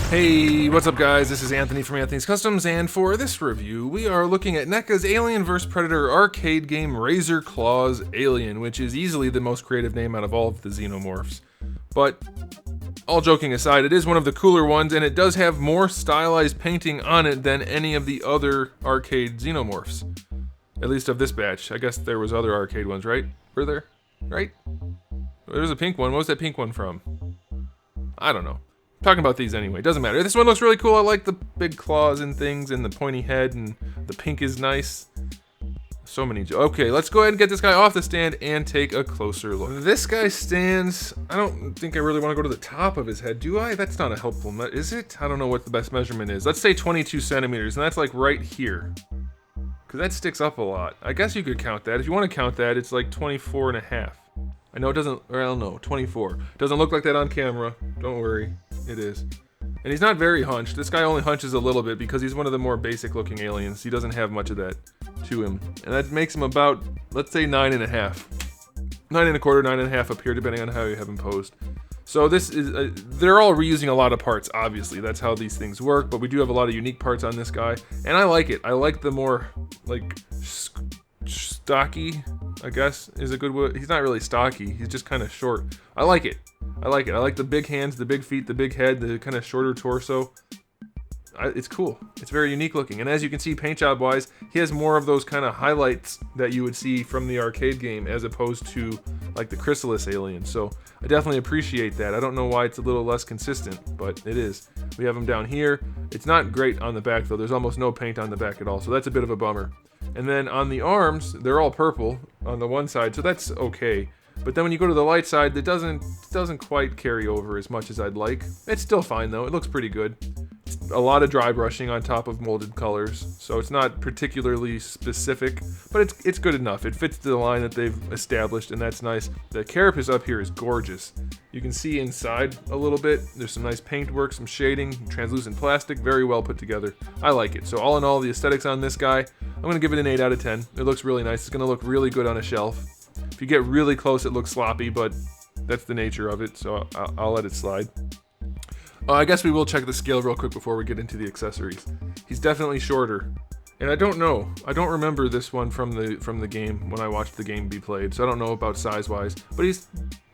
Hey, what's up guys? This is Anthony from Anthony's Customs, and for this review, we are looking at NECA's Alien vs. Predator arcade game Razor Claws Alien, which is easily the most creative name out of all of the Xenomorphs. But, all joking aside, it is one of the cooler ones, and it does have more stylized painting on it than any of the other arcade Xenomorphs. At least of this batch. I guess there was other arcade ones, right? Were there? Right? There was a pink one. What was that pink one from? I don't know. I'm talking about these anyway. Doesn't matter. This one looks really cool. I like the big claws and things and the pointy head, and the pink is nice. So many. Okay, let's go ahead and get this guy off the stand and take a closer look. This guy stands... I don't think I really want to go to the top of his head, do I? That's not a helpful... Is it? I don't know what the best measurement is. Let's say 22 centimeters, and that's like right here. Because that sticks up a lot. I guess you could count that. If you want to count that, it's like 24 and a half. I know it doesn't... Well, no, 24. Doesn't look like that on camera. Don't worry. It is. And he's not very hunched. This guy only hunches a little bit because he's one of the more basic looking aliens. He doesn't have much of that to him. And that makes him about, let's say 9 and a half. 9 and a quarter, 9 and a half up here, depending on how you have him posed. So this is, they're all reusing a lot of parts, obviously. That's how these things work, but we do have a lot of unique parts on this guy. And I like it. I like the more, like, stocky, I guess, is a good word. He's not really stocky. He's just kind of short. I like it. I like it. I like the big hands, the big feet, the big head, the kind of shorter torso. It's cool. It's very unique looking. And as you can see, paint job wise, he has more of those kind of highlights that you would see from the arcade game as opposed to like the Chrysalis alien. So I definitely appreciate that. I don't know why it's a little less consistent, but it is. We have him down here. It's not great on the back though. There's almost no paint on the back at all. So that's a bit of a bummer. And then on the arms, they're all purple on the one side. So that's okay. But then when you go to the light side, it doesn't quite carry over as much as I'd like. It's still fine though. It looks pretty good. A lot of dry brushing on top of molded colors, so it's not particularly specific, but it's good enough. It fits the line that they've established, and that's nice. The carapace up here is gorgeous. You can see inside a little bit. There's some nice paintwork, some shading, translucent plastic, very well put together. I like it. So all in all, the aesthetics on this guy, I'm going to give it an 8 out of 10. It looks really nice. It's going to look really good on a shelf. If you get really close, it looks sloppy, but that's the nature of it, so I'll let it slide. I guess we will check the scale real quick before we get into the accessories. He's definitely shorter. And I don't know. I don't remember this one from the game when I watched the game be played, so I don't know about size-wise. But he's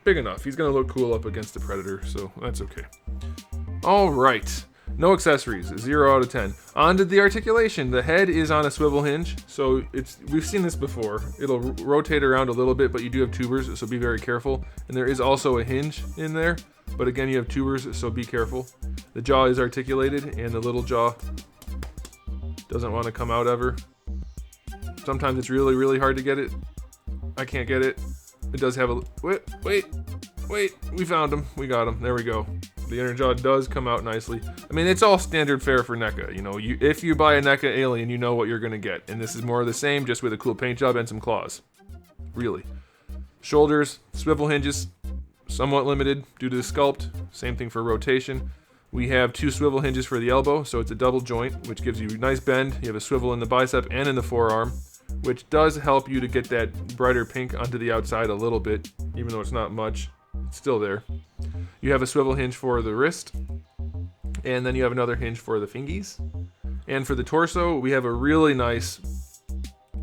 big enough. He's going to look cool up against the Predator, so that's okay. Alright. No accessories. 0 out of 10. On to the articulation. The head is on a swivel hinge, so we've seen this before. It'll rotate around a little bit, but you do have tubers, so be very careful. And there is also a hinge in there. But again, you have tubers, so be careful. The jaw is articulated, and the little jaw doesn't want to come out ever. Sometimes it's really, really hard to get it. I can't get it. It does have a... Wait. We found him. We got him. There we go. The inner jaw does come out nicely. I mean, it's all standard fare for NECA. You know, if you buy a NECA alien, you know what you're going to get. And this is more of the same, just with a cool paint job and some claws. Really. Shoulders, swivel hinges. Somewhat limited due to the sculpt. Same thing for rotation. We have 2 swivel hinges for the elbow, so it's a double joint, which gives you a nice bend. You have a swivel in the bicep and in the forearm, which does help you to get that brighter pink onto the outside a little bit, even though it's not much. It's still there. You have a swivel hinge for the wrist, and then you have another hinge for the fingies. And for the torso, we have a really nice...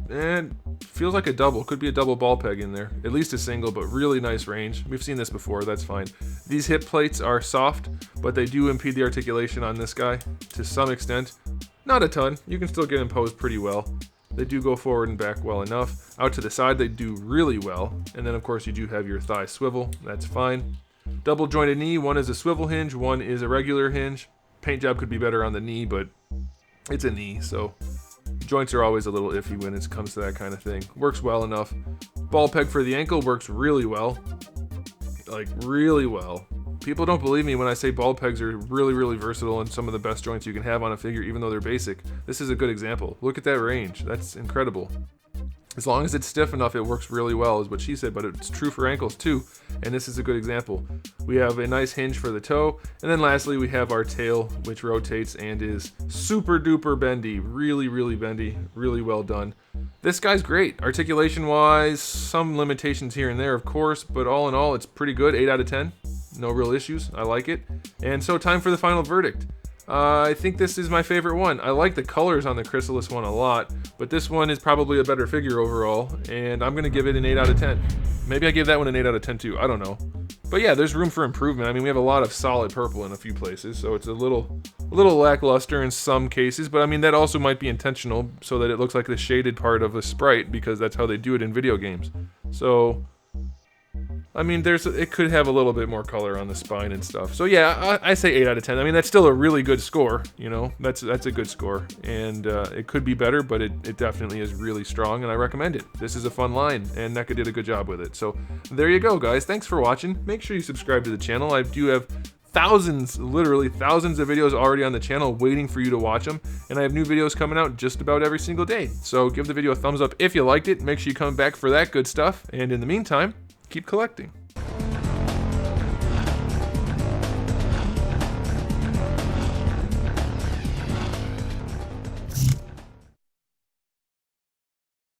and feels like a double. Could be a double ball peg in there. At least a single, but really nice range. We've seen this before, that's fine. These hip plates are soft, but they do impede the articulation on this guy to some extent. Not a ton. You can still get imposed pretty well. They do go forward and back well enough. Out to the side, they do really well. And then, of course, you do have your thigh swivel. That's fine. Double jointed knee. One is a swivel hinge. One is a regular hinge. Paint job could be better on the knee, but it's a knee, so... joints are always a little iffy when it comes to that kind of thing. Works well enough. Ball peg for the ankle works really well. Like, really well. People don't believe me when I say ball pegs are really, really versatile and some of the best joints you can have on a figure, even though they're basic. This is a good example. Look at that range. That's incredible. As long as it's stiff enough, it works really well, is what she said, but it's true for ankles too, and this is a good example. We have a nice hinge for the toe, and then lastly we have our tail, which rotates and is super duper bendy. Really, really bendy. Really well done. This guy's great. Articulation wise, some limitations here and there, of course, but all in all, it's pretty good. 8 out of 10. No real issues. I like it. And so time for the final verdict. I think this is my favorite one. I like the colors on the Chrysalis one a lot, but this one is probably a better figure overall, and I'm gonna give it an 8 out of 10. Maybe I gave that one an 8 out of 10 too, I don't know. But yeah, there's room for improvement. I mean, we have a lot of solid purple in a few places, so it's a little lackluster in some cases, but I mean, that also might be intentional so that it looks like the shaded part of a sprite, because that's how they do it in video games. So, I mean, it could have a little bit more color on the spine and stuff. So yeah, I say 8 out of 10. I mean, that's still a really good score, you know? That's a good score. And it could be better, but it definitely is really strong, and I recommend it. This is a fun line, and NECA did a good job with it. So there you go, guys. Thanks for watching. Make sure you subscribe to the channel. I do have thousands, literally thousands of videos already on the channel waiting for you to watch them, and I have new videos coming out just about every single day. So give the video a thumbs up if you liked it. Make sure you come back for that good stuff, and in the meantime, keep collecting.